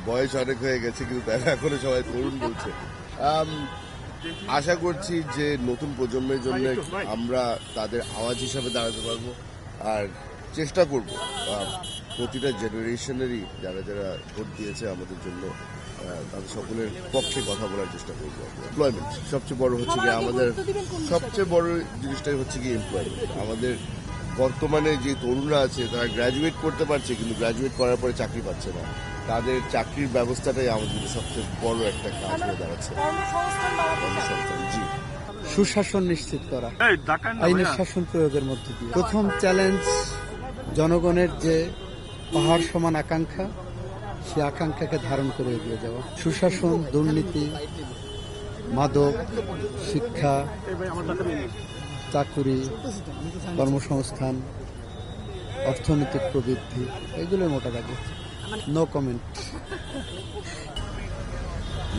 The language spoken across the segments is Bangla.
বয়স অনেক হয়ে গেছে, কিন্তু তারা এখনো সবাই তরুণ বলছে। আশা করছি যে নতুন প্রজন্মের জন্য আমরা তাদের আওয়াজ হিসাবে দাঁড়াতে পারবো, আর চেষ্টা করব প্রতিটা জেনারেশনেরই যারা যারা ভোট দিয়েছে আমাদের জন্য তাদের সকলের পক্ষে কথা বলার চেষ্টা করবো। এমপ্লয়মেন্ট সবচেয়ে বড় হচ্ছে গিয়ে আমাদের, সবচেয়ে বড় জিনিসটাই হচ্ছে গিয়ে এমপ্লয়মেন্ট। আমাদের বর্তমানে যে তরুণরা আছে তারা গ্র্যাজুয়েট করতে পারছে, কিন্তু গ্র্যাজুয়েট করার পরে চাকরি পাচ্ছে না। তাদের চাকরির ব্যবস্থাটাই আমাদের সবচেয়ে বড় একটা কাজ হয়ে দাঁড়াচ্ছে। জি, সুশাসন নিশ্চিত করা, আইনের শাসন প্রয়োগের মধ্য দিয়ে। প্রথম চ্যালেঞ্জ জনগণের যে পাহাড় সমান আকাঙ্ক্ষা, সে আকাঙ্ক্ষাকে ধারণ করে এগিয়ে যাওয়া। সুশাসন, দুর্নীতি, মাদক, শিক্ষা, চাকুরি, কর্মসংস্থান, অর্থনৈতিক প্রবৃদ্ধি, এগুলোই মোটা দাগে। No comment.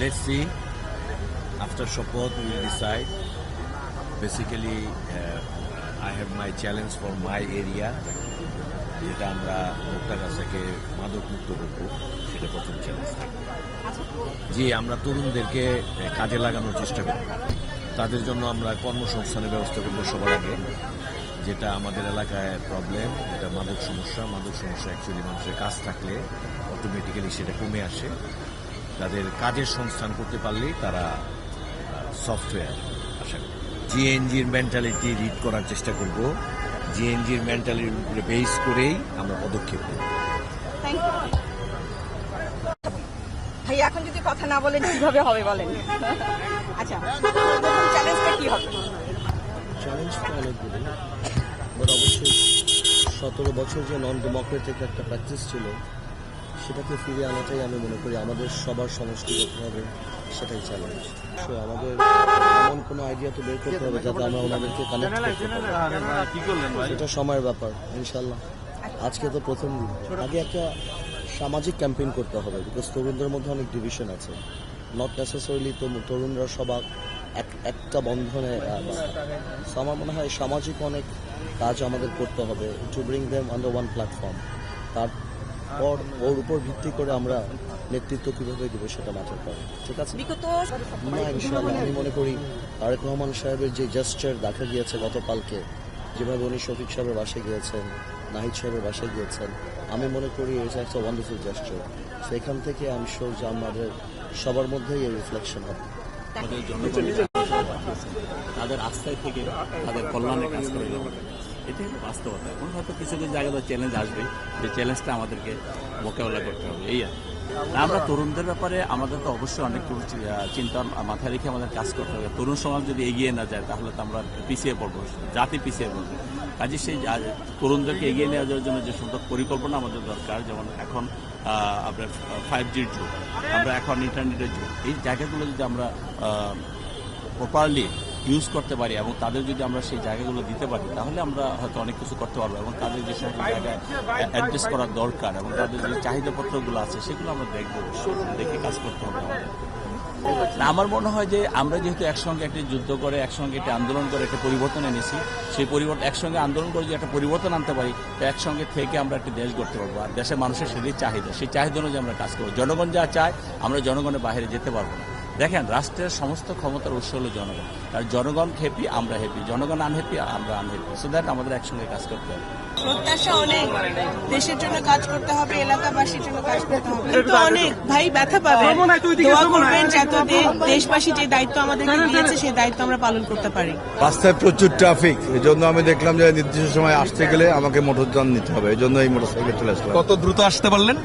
Let's see. After Shopot, we will decide. Basically, I have my challenge for my area. যেটা আমরা মুক্তাগাছাকে মাদক মুক্ত করবো, সেটা প্রথম চ্যালেঞ্জ থাকবে। জি, আমরা তরুণদেরকে কাজে লাগানোর চেষ্টা করব। তাদের জন্য আমরা কর্মসংস্থানের ব্যবস্থা করবো সবার আগে, যেটা আমাদের এলাকায় প্রবলেম, এটা মাদক সমস্যা। মাদক সমস্যা অ্যাকচুয়ালি মানুষের কাজ থাকলে অটোমেটিক্যালি সেটা কমে আসে। তাদের কাজের সংস্থান করতে পারলেই তারা সফটওয়্যার আশা করি। জিএনজির মেন্টালিটি রিড করার চেষ্টা করব। জিএনজির মেন্টালিটির উপরে বেস করেই আমরা পদক্ষেপ নেব। ভাই এখন যদি কথা না বলেন কিভাবে হবে বলেন? আচ্ছা, চ্যালেঞ্জটা কি হবে? চ্যালেঞ্জ তো অনেকগুলো, বাট অবশ্যই 17 বছর যে নন ডেমোক্রেটিক একটা প্র্যাকটিস ছিল, সেটাকে ফিরিয়ে আনাটাই আমি মনে করি আমাদের সবার সমষ্টিগত হবে, সেটাই চ্যালেঞ্জ। সো আমাদের এমন কোনো আইডিয়া তো বের করতে হবে যাতে আমরা ওনাদেরকে কানেক্ট করতে পারি। সেটা সময়ের ব্যাপার, ইনশাল্লাহ। আজকে তো প্রথম দিন, আগে একটা সামাজিক ক্যাম্পেইন করতে হবে, বিকজ তরুণদের মধ্যে অনেক ডিভিশন আছে। নট নেসেসারিলি তো তরুণরা সবাই একটা বন্ধনে। আমার মনে হয় সামাজিক অনেক কাজ আমাদের করতে হবে, to bring them under one platform. তারপর ওর উপর ভিত্তি করে আমরা নেতৃত্ব কীভাবে দেবো সেটা মাথায় পাবো। ঠিক আছে না? ইনশাআল্লাহ আমি মনে করি তারেক রহমান সাহেবের যে জেস্টার দেখা গিয়েছে গতকালকে, যেভাবে উনি শফিক সাহেবের বাসায় গিয়েছেন, নাহিদ সাহেবের বাসায় গিয়েছেন, আমি মনে করি এটা একটা ওয়ান্ডারফুল জেস্টার। সেখান থেকে আমি শিওর যে আমাদের সবার মধ্যেই এই রিফ্লেকশন হবে। আমাদের জনগণের তাদের আস্থায় থেকে তাদের কল্যাণে কাজ করে যাবে, এটাই বাস্তবতা। এখন হয়তো কিছু কিছু জায়গায় চ্যালেঞ্জ আসবে, যে চ্যালেঞ্জটা আমাদেরকে মোকাবেলা করতে হবে। এই আর আমরা তরুণদের ব্যাপারে আমাদের তো অবশ্যই অনেক চিন্তা মাথায় রেখে আমাদের কাজ করতে হবে। তরুণ সমাজ যদি এগিয়ে না যায় তাহলে তো আমরা পিছিয়ে পড়বো, জাতি পিছিয়ে পড়বো। কাজে সেই তরুণদেরকে এগিয়ে নেওয়া যাওয়ার জন্য যে সুন্দর পরিকল্পনা আমাদের দরকার, যেমন এখন আপনার 5Gর যুগ, আমরা এখন ইন্টারনেটের যুগ, এই জায়গাগুলো যদি আমরা প্রপারলি ইউজ করতে পারি এবং তাদের যদি আমরা সেই জায়গাগুলো দিতে পারি, তাহলে আমরা হয়তো অনেক কিছু করতে পারবো। এবং তাদের যে সমস্ত জায়গায় অ্যাড্রেস করার দরকার এবং তাদের যে চাহিদাপত্রগুলো আছে সেগুলো আমরা দেখবো, দেখে কাজ করতে হবে আমাদের। আমার মনে হয় যে আমরা যেহেতু একসঙ্গে একটি যুদ্ধ করে, একসঙ্গে একটি আন্দোলন করে একটা পরিবর্তন এনেছি, সেই পরিবর্তন একসঙ্গে আন্দোলন করে যদি একটা পরিবর্তন আনতে পারি, তো একসঙ্গে থেকে আমরা একটি দেশ গড়তে পারবো। আর দেশের মানুষের সেটাই চাহিদা, সেই চাহিদা অনুযায়ী আমরা কাজ করবো। জনগণ যা চায় আমরা জনগণের বাইরে যেতে পারবো না। দেখেন, রাষ্ট্রের সমস্ত ক্ষমতার উৎস হলো জনগণ, আর জনগণ হ্যাপি আমরা হ্যাপি, জনগণ আনহ্যাপি আমরা আনহ্যাপি। সো দ্যাট আমাদের একসঙ্গে কাজ করতে হবে। প্রত্যাশা অনেক, দেশের জন্য কাজ করতে হবে, এলাকাবাসীর জন্য কাজ করতে হবে, কিন্তু অনেক ভাই ব্যথা পাবেন। দোয়া করবেন যাতে দেশবাসী যে দায়িত্ব আমাদেরকে দিয়েছে সেই দায়িত্ব আমরা পালন করতে পারি। রাস্তায় প্রচুর ট্রাফিক, এই জন্য আমি দেখলাম যে নির্দিষ্ট সময় আসতে গেলে আমাকে মোটরযান নিতে হবে, এই জন্য এই মোটরসাইকেল চলে আসলাম। কত দ্রুত আসতে পারলেন?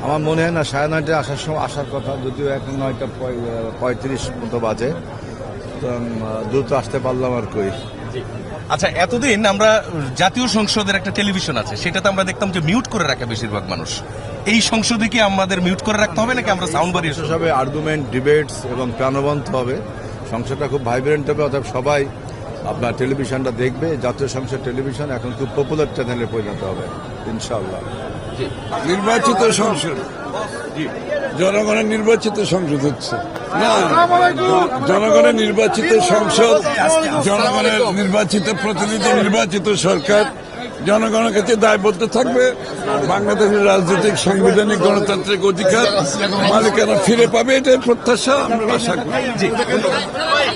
আমার মনে হয় না 9:30 আসার সময় আসার কথা, যদিও এখন 9:35 মতো বাজে, তো দ্রুত আসতে পারলাম আর কই। আচ্ছা, এতদিন আমরা জাতীয় সংসদের একটা টেলিভিশন আছে, সেটাতে আমরা দেখতাম যে মিউট করে রাখে বেশিরভাগ মানুষ। এই সংসদে কি আমাদের মিউট করে রাখতে হবে নাকি আমরা সাউন্ড বাড়িয়ে? সবে আর্গুমেন্ট, ডিবেটস এবং প্রাণবন্ত হবে, সংসদটা খুব ভাইব্রেন্ট হবে, অর্থাৎ সবাই আপনার টেলিভিশনটা দেখবে। জাতীয় সংসদ টেলিভিশন এখন খুব পপুলার চ্যানেলে পরিণত হবে ইনশাআল্লাহ। নির্বাচিত সংসদ, জনগণের নির্বাচিত সংসদ হচ্ছে না, জনগণের নির্বাচিত সংসদ, জনগণের নির্বাচিত প্রতিনিধি, নির্বাচিত সরকার, জনগণের কাছে দায়বদ্ধ থাকবে। বাংলাদেশের রাজনৈতিক, সাংবিধানিক, গণতান্ত্রিক অধিকার মালিকানা ফিরে পাবে, এটাই প্রত্যাশা, আমরা আশা করি।